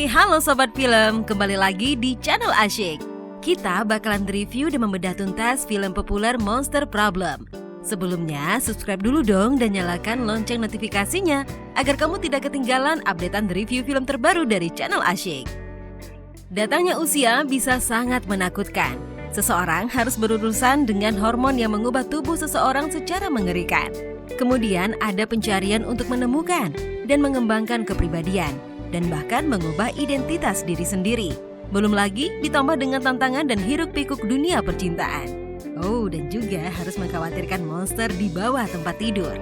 Halo Sobat Film, kembali lagi di channel Asyik. Kita bakalan review dan membedah tuntas film populer Monster Problem. Sebelumnya, subscribe dulu dong dan nyalakan lonceng notifikasinya agar kamu tidak ketinggalan updatean review film terbaru dari channel Asyik. Datangnya usia bisa sangat menakutkan. Seseorang harus berurusan dengan hormon yang mengubah tubuh seseorang secara mengerikan. Kemudian ada pencarian untuk menemukan dan mengembangkan kepribadian, dan bahkan mengubah identitas diri sendiri. Belum lagi ditambah dengan tantangan dan hiruk-pikuk dunia percintaan. Oh, dan juga harus mengkhawatirkan monster di bawah tempat tidur.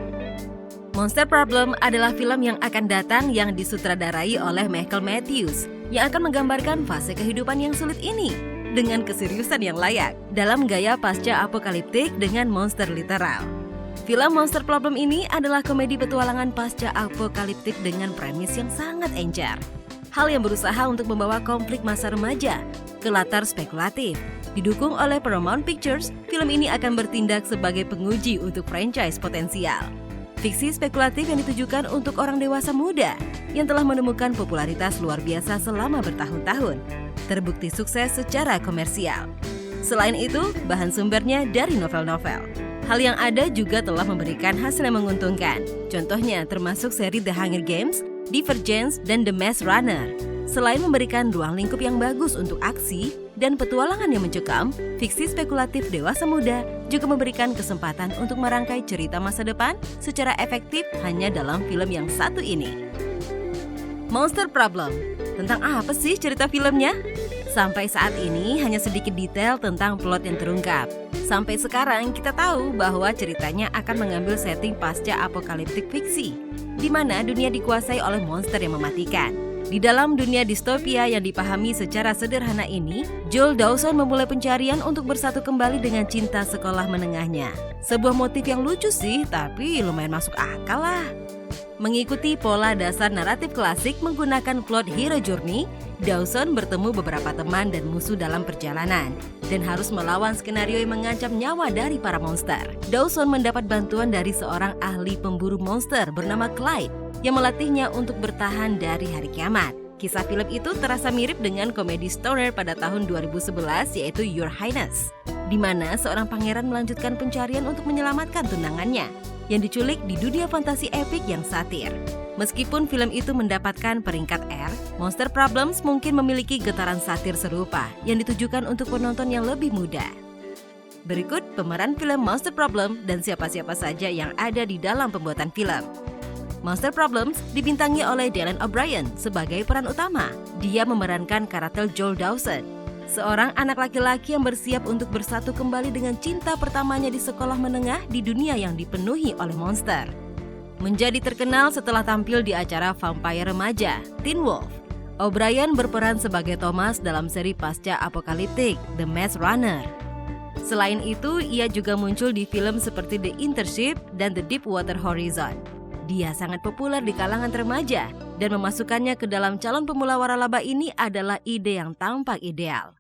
Monster Problem adalah film yang akan datang yang disutradarai oleh Michael Matthews, yang akan menggambarkan fase kehidupan yang sulit ini dengan keseriusan yang layak dalam gaya pasca-apokaliptik dengan monster literal. Film Monster Problem ini adalah komedi petualangan pasca-apokaliptik dengan premis yang sangat encer. Hal yang berusaha untuk membawa konflik masa remaja ke latar spekulatif. Didukung oleh Paramount Pictures, film ini akan bertindak sebagai penguji untuk franchise potensial. Fiksi spekulatif yang ditujukan untuk orang dewasa muda yang telah menemukan popularitas luar biasa selama bertahun-tahun. Terbukti sukses secara komersial. Selain itu, bahan sumbernya dari novel-novel. Hal yang ada juga telah memberikan hasil yang menguntungkan. Contohnya termasuk seri The Hunger Games, Divergence, dan The Maze Runner. Selain memberikan ruang lingkup yang bagus untuk aksi dan petualangan yang mencekam, fiksi spekulatif dewasa muda juga memberikan kesempatan untuk merangkai cerita masa depan secara efektif hanya dalam film yang satu ini. Monster Problem. Tentang apa sih cerita filmnya? Sampai saat ini hanya sedikit detail tentang plot yang terungkap. Sampai sekarang kita tahu bahwa ceritanya akan mengambil setting pasca-apokaliptik fiksi, di mana dunia dikuasai oleh monster yang mematikan. Di dalam dunia distopia yang dipahami secara sederhana ini, Joel Dawson memulai pencarian untuk bersatu kembali dengan cinta sekolah menengahnya. Sebuah motif yang lucu sih, tapi lumayan masuk akal lah. Mengikuti pola dasar naratif klasik menggunakan plot hero journey, Dawson bertemu beberapa teman dan musuh dalam perjalanan dan harus melawan skenario yang mengancam nyawa dari para monster. Dawson mendapat bantuan dari seorang ahli pemburu monster bernama Clyde yang melatihnya untuk bertahan dari hari kiamat. Kisah film itu terasa mirip dengan komedi stoner pada tahun 2011 yaitu Your Highness, di mana seorang pangeran melanjutkan pencarian untuk menyelamatkan tunangannya yang diculik di dunia fantasi epik yang satir. Meskipun film itu mendapatkan peringkat R, Monster Problems mungkin memiliki getaran satir serupa yang ditujukan untuk penonton yang lebih muda. Berikut pemeran film Monster Problem dan siapa-siapa saja yang ada di dalam pembuatan film. Monster Problems dibintangi oleh Dylan O'Brien sebagai peran utama. Dia memerankan karakter Joel Dawson, seorang anak laki-laki yang bersiap untuk bersatu kembali dengan cinta pertamanya di sekolah menengah di dunia yang dipenuhi oleh monster. Menjadi terkenal setelah tampil di acara vampire remaja, Teen Wolf, O'Brien berperan sebagai Thomas dalam seri pasca-apokaliptik The Maze Runner. Selain itu, ia juga muncul di film seperti The Internship dan The Deepwater Horizon. Dia sangat populer di kalangan remaja dan memasukkannya ke dalam calon pemula waralaba ini adalah ide yang tampak ideal.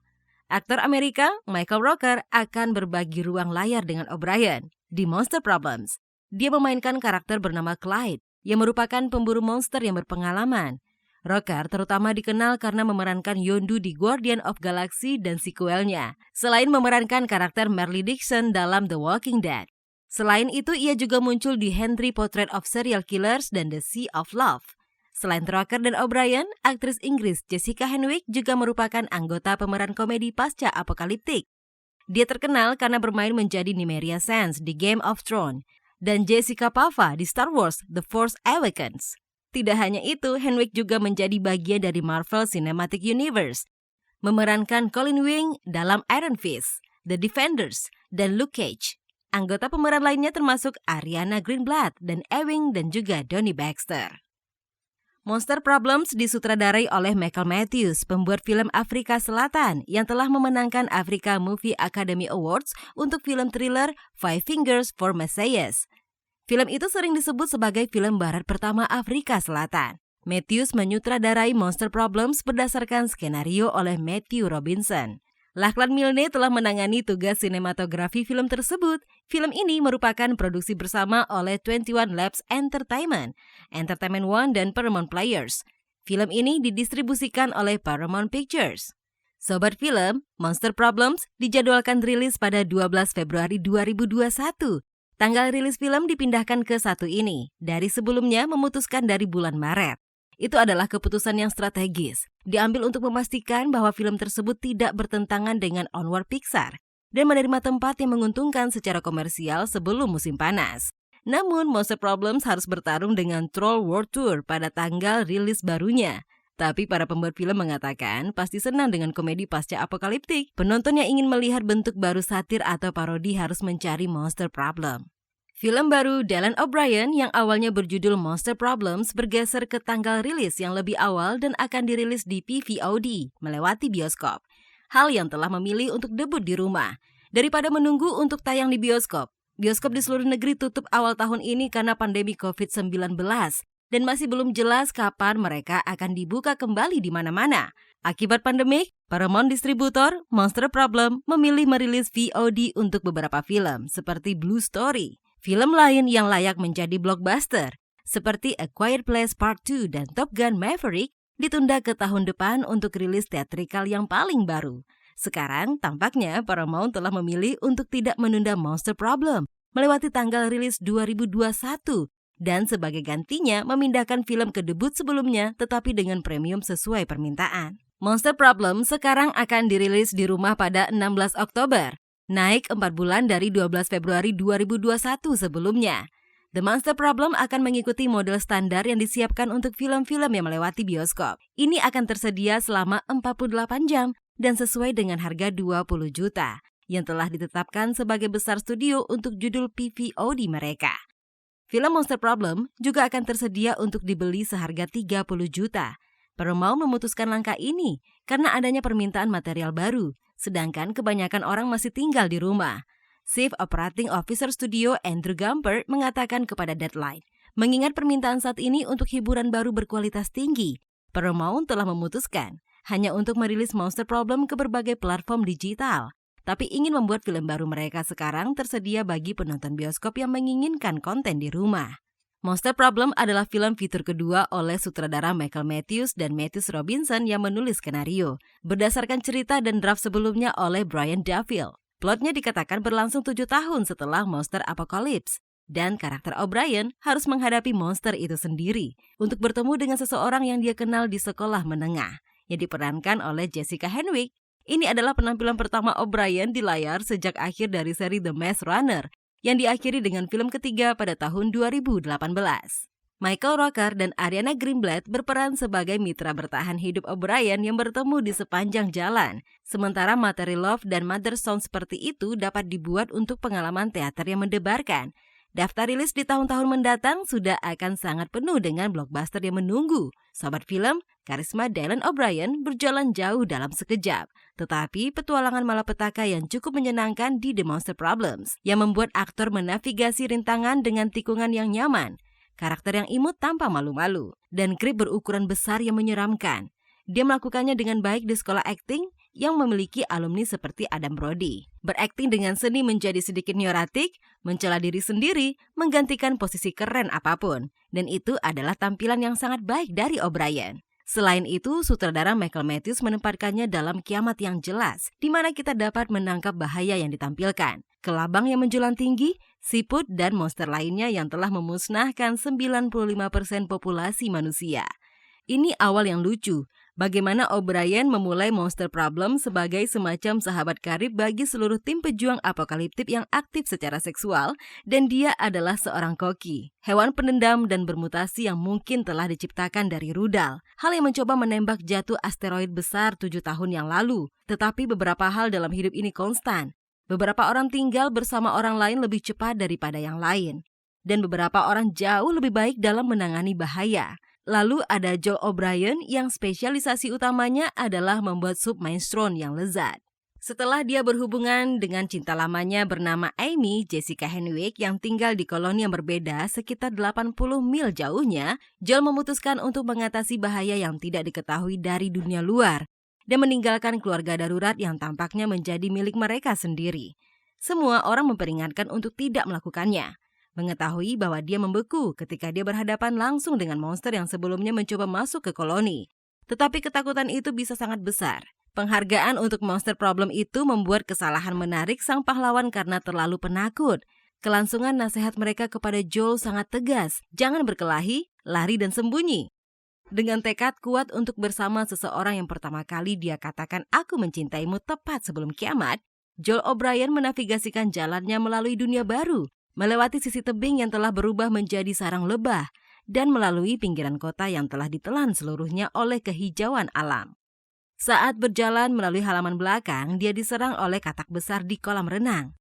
Aktor Amerika Michael Rooker akan berbagi ruang layar dengan O'Brien di Monster Problems. Dia memainkan karakter bernama Clyde yang merupakan pemburu monster yang berpengalaman. Rooker terutama dikenal karena memerankan Yondu di Guardian of Galaxy dan sequelnya, selain memerankan karakter Marley Dixon dalam The Walking Dead. Selain itu, ia juga muncul di Henry Portrait of Serial Killers dan The Sea of Love. Selain Rooker dan O'Brien, aktris Inggris Jessica Henwick juga merupakan anggota pemeran komedi pasca-apokaliptik. Dia terkenal karena bermain menjadi Nymeria Sands di Game of Thrones dan Jessica Pava di Star Wars The Force Awakens. Tidak hanya itu, Henwick juga menjadi bagian dari Marvel Cinematic Universe, memerankan Colin Wing dalam Iron Fist, The Defenders, dan Luke Cage. Anggota pemeran lainnya termasuk Ariana Greenblatt dan Ewing dan juga Donnie Baxter. Monster Problems disutradarai oleh Michael Matthews, pembuat film Afrika Selatan yang telah memenangkan Africa Movie Academy Awards untuk film thriller Five Fingers for Messias. Film itu sering disebut sebagai film barat pertama Afrika Selatan. Matthews menyutradarai Monster Problems berdasarkan skenario oleh Matthew Robinson. Lachlan Milne telah menangani tugas sinematografi film tersebut. Film ini merupakan produksi bersama oleh 21 Labs Entertainment, Entertainment One, dan Paramount Players. Film ini didistribusikan oleh Paramount Pictures. Sobat film, Monster Problems dijadwalkan rilis pada 12 Februari 2021. Tanggal rilis film dipindahkan ke satu ini, dari sebelumnya memutuskan dari bulan Maret. Itu adalah keputusan yang strategis, diambil untuk memastikan bahwa film tersebut tidak bertentangan dengan Onward Pixar dan menerima tempat yang menguntungkan secara komersial sebelum musim panas. Namun, Monster Problems harus bertarung dengan Troll World Tour pada tanggal rilis barunya. Tapi para pembuat film mengatakan pasti senang dengan komedi pasca apokaliptik. Penonton yang ingin melihat bentuk baru satir atau parodi harus mencari Monster Problem. Film baru Dylan O'Brien yang awalnya berjudul Monster Problems bergeser ke tanggal rilis yang lebih awal dan akan dirilis di PVOD, melewati bioskop. Hal yang telah memilih untuk debut di rumah. Daripada menunggu untuk tayang di bioskop. Bioskop di seluruh negeri tutup awal tahun ini karena pandemi COVID-19. Dan masih belum jelas kapan mereka akan dibuka kembali di mana-mana. Akibat pandemik, Paramount Distributor, Monster Problem, memilih merilis VOD untuk beberapa film, seperti Blue Story. Film lain yang layak menjadi blockbuster, seperti A Quiet Place Part 2 dan Top Gun Maverick, ditunda ke tahun depan untuk rilis teatrikal yang paling baru. Sekarang, tampaknya Paramount telah memilih untuk tidak menunda Monster Problem, melewati tanggal rilis 2021, dan sebagai gantinya memindahkan film ke debut sebelumnya tetapi dengan premium sesuai permintaan. Monster Problem sekarang akan dirilis di rumah pada 16 Oktober, naik 4 bulan dari 12 Februari 2021 sebelumnya. The Monster Problem akan mengikuti model standar yang disiapkan untuk film-film yang melewati bioskop. Ini akan tersedia selama 48 jam dan sesuai dengan harga 20 juta yang telah ditetapkan sebagai besar studio untuk judul PVOD mereka. Film Monster Problem juga akan tersedia untuk dibeli seharga 30 juta. Paramount memutuskan langkah ini karena adanya permintaan material baru, sedangkan kebanyakan orang masih tinggal di rumah. Chief Operating Officer Studio Andrew Gumpert mengatakan kepada Deadline, mengingat permintaan saat ini untuk hiburan baru berkualitas tinggi, Paramount telah memutuskan hanya untuk merilis Monster Problem ke berbagai platform digital. Tapi ingin membuat film baru mereka sekarang tersedia bagi penonton bioskop yang menginginkan konten di rumah. Monster Problem adalah film fitur kedua oleh sutradara Michael Matthews dan Matthews Robinson yang menulis skenario, berdasarkan cerita dan draft sebelumnya oleh Brian Duffield. Plotnya dikatakan berlangsung 7 tahun setelah Monster Apocalypse, dan karakter O'Brien harus menghadapi monster itu sendiri untuk bertemu dengan seseorang yang dia kenal di sekolah menengah, yang diperankan oleh Jessica Henwick. Ini adalah penampilan pertama O'Brien di layar sejak akhir dari seri The Maze Runner, yang diakhiri dengan film ketiga pada tahun 2018. Michael Rooker dan Ariana Greenblatt berperan sebagai mitra bertahan hidup O'Brien yang bertemu di sepanjang jalan, sementara materi Love dan Mother Sound seperti itu dapat dibuat untuk pengalaman teater yang mendebarkan. Daftar rilis di tahun-tahun mendatang sudah akan sangat penuh dengan blockbuster yang menunggu. Sobat film, karisma Dylan O'Brien berjalan jauh dalam sekejap. Tetapi petualangan malapetaka yang cukup menyenangkan di The Monster Problems yang membuat aktor menavigasi rintangan dengan tikungan yang nyaman. Karakter yang imut tanpa malu-malu. Dan krip berukuran besar yang menyeramkan. Dia melakukannya dengan baik di sekolah akting yang memiliki alumni seperti Adam Brody. Berakting dengan seni menjadi sedikit neurotik, mencela diri sendiri, menggantikan posisi keren apapun. Dan itu adalah tampilan yang sangat baik dari O'Brien. Selain itu, sutradara Michael Matthews menempatkannya dalam kiamat yang jelas, di mana kita dapat menangkap bahaya yang ditampilkan. Kelabang yang menjulang tinggi, siput, dan monster lainnya yang telah memusnahkan 95% populasi manusia. Ini awal yang lucu, bagaimana O'Brien memulai Monster Problem sebagai semacam sahabat karib bagi seluruh tim pejuang apokaliptik yang aktif secara seksual, dan dia adalah seorang koki, hewan pendendam dan bermutasi yang mungkin telah diciptakan dari rudal, hal yang mencoba menembak jatuh asteroid besar 7 tahun yang lalu. Tetapi beberapa hal dalam hidup ini konstan. Beberapa orang tinggal bersama orang lain lebih cepat daripada yang lain, dan beberapa orang jauh lebih baik dalam menangani bahaya. Lalu ada Joel O'Brien yang spesialisasi utamanya adalah membuat sup minestrone yang lezat. Setelah dia berhubungan dengan cinta lamanya bernama Amy Jessica Henwick yang tinggal di koloni yang berbeda sekitar 80 mil jauhnya, Joel memutuskan untuk mengatasi bahaya yang tidak diketahui dari dunia luar dan meninggalkan keluarga darurat yang tampaknya menjadi milik mereka sendiri. Semua orang memperingatkan untuk tidak melakukannya. mengetahui bahwa dia membeku ketika dia berhadapan langsung dengan monster yang sebelumnya mencoba masuk ke koloni. Tetapi ketakutan itu bisa sangat besar. Penghargaan untuk Monster Problem itu membuat kesalahan menarik sang pahlawan karena terlalu penakut. Kelangsungan nasihat mereka kepada Joel sangat tegas, jangan berkelahi, lari dan sembunyi. Dengan tekad kuat untuk bersama seseorang yang pertama kali dia katakan aku mencintaimu tepat sebelum kiamat, Joel O'Brien menavigasikan jalannya melalui dunia baru, melewati sisi tebing yang telah berubah menjadi sarang lebah, dan melalui pinggiran kota yang telah ditelan seluruhnya oleh kehijauan alam. Saat berjalan melalui halaman belakang, dia diserang oleh katak besar di kolam renang.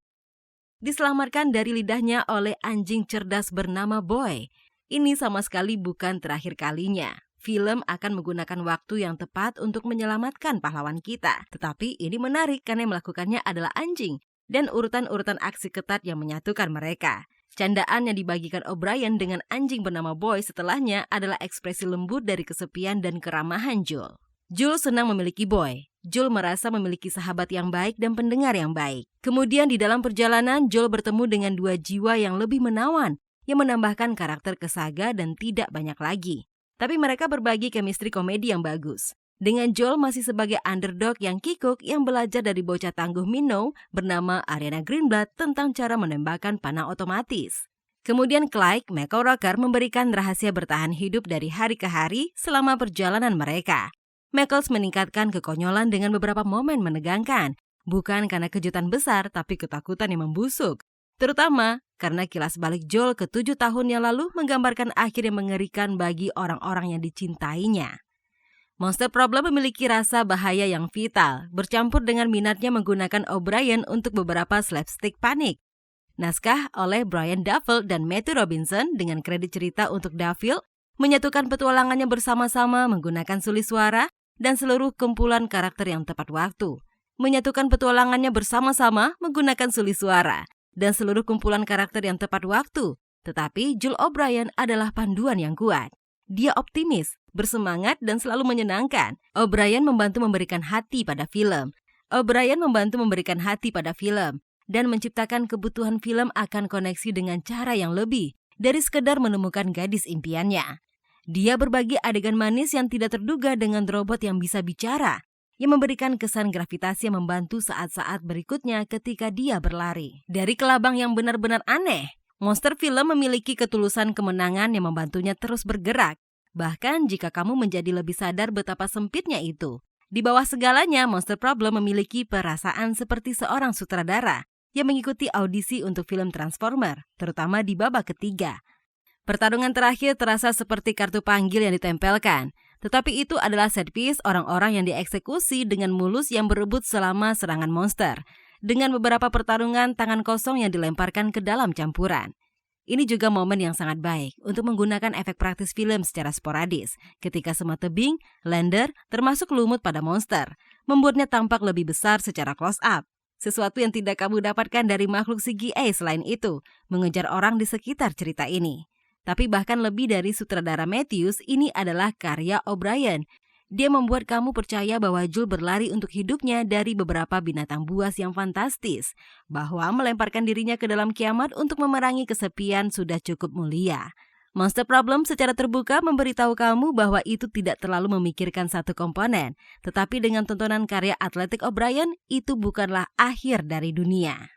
Diselamatkan dari lidahnya oleh anjing cerdas bernama Boy. Ini sama sekali bukan terakhir kalinya. Film akan menggunakan waktu yang tepat untuk menyelamatkan pahlawan kita. Tetapi ini menarik karena yang melakukannya adalah anjing dan urutan-urutan aksi ketat yang menyatukan mereka. Candaan yang dibagikan O'Brien dengan anjing bernama Boy setelahnya adalah ekspresi lembut dari kesepian dan keramahan Joel. Joel senang memiliki Boy. Joel merasa memiliki sahabat yang baik dan pendengar yang baik. Kemudian di dalam perjalanan, Joel bertemu dengan dua jiwa yang lebih menawan, yang menambahkan karakter ke saga dan tidak banyak lagi. Tapi mereka berbagi chemistry komedi yang bagus. Dengan Joel masih sebagai underdog yang kikuk yang belajar dari bocah tangguh Minnow bernama Ariana Greenblatt tentang cara menembakkan panah otomatis. Kemudian Clyde McCullough memberikan rahasia bertahan hidup dari hari ke hari selama perjalanan mereka. Michaels meningkatkan kekonyolan dengan beberapa momen menegangkan, bukan karena kejutan besar tapi ketakutan yang membusuk. Terutama karena kilas balik Joel ke 7 tahun yang lalu menggambarkan akhir yang mengerikan bagi orang-orang yang dicintainya. Monster Problem memiliki rasa bahaya yang vital, bercampur dengan minatnya menggunakan O'Brien untuk beberapa slapstick panik. Naskah oleh Brian Duffield dan Matthew Robinson dengan kredit cerita untuk Duffield, menyatukan petualangannya bersama-sama menggunakan sulis suara dan seluruh kumpulan karakter yang tepat waktu. Menyatukan petualangannya bersama-sama menggunakan sulis suara dan seluruh kumpulan karakter yang tepat waktu. Tetapi Joel O'Brien adalah panduan yang kuat. Dia optimis, bersemangat, dan selalu menyenangkan. O'Brien membantu memberikan hati pada film. Dan menciptakan kebutuhan film akan koneksi dengan cara yang lebih dari sekedar menemukan gadis impiannya. Dia berbagi adegan manis yang tidak terduga dengan robot yang bisa bicara, yang memberikan kesan gravitasi yang membantu saat-saat berikutnya ketika dia berlari. Dari kelabang yang benar-benar aneh, monster film memiliki ketulusan kemenangan yang membantunya terus bergerak. Bahkan jika kamu menjadi lebih sadar betapa sempitnya itu. Di bawah segalanya, Monster Problem memiliki perasaan seperti seorang sutradara yang mengikuti audisi untuk film Transformer, terutama di babak ketiga. Pertarungan terakhir terasa seperti kartu panggil yang ditempelkan. Tetapi itu adalah set piece orang-orang yang dieksekusi dengan mulus yang berebut selama serangan monster, dengan beberapa pertarungan tangan kosong yang dilemparkan ke dalam campuran. Ini juga momen yang sangat baik untuk menggunakan efek praktis film secara sporadis, ketika semua tebing, lander, termasuk lumut pada monster, membuatnya tampak lebih besar secara close-up. Sesuatu yang tidak kamu dapatkan dari makhluk CGI selain itu, mengejar orang di sekitar cerita ini. Tapi bahkan lebih dari sutradara Matthews, ini adalah karya O'Brien. Dia membuat kamu percaya bahwa Joel berlari untuk hidupnya dari beberapa binatang buas yang fantastis, bahwa melemparkan dirinya ke dalam kiamat untuk memerangi kesepian sudah cukup mulia. Monster Problem secara terbuka memberitahu kamu bahwa itu tidak terlalu memikirkan satu komponen, tetapi dengan tontonan karya atletik O'Brien, itu bukanlah akhir dari dunia.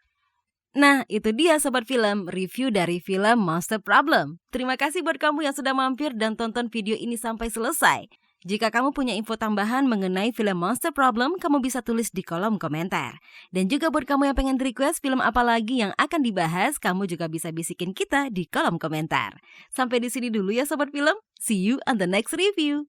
Nah, itu dia Sobat Film, review dari film Monster Problem. Terima kasih buat kamu yang sudah mampir dan tonton video ini sampai selesai. Jika kamu punya info tambahan mengenai film Monster Problem, kamu bisa tulis di kolom komentar. Dan juga buat kamu yang pengen request film apa lagi yang akan dibahas, kamu juga bisa bisikin kita di kolom komentar. Sampai di sini dulu ya Sobat Film. See you on the next review.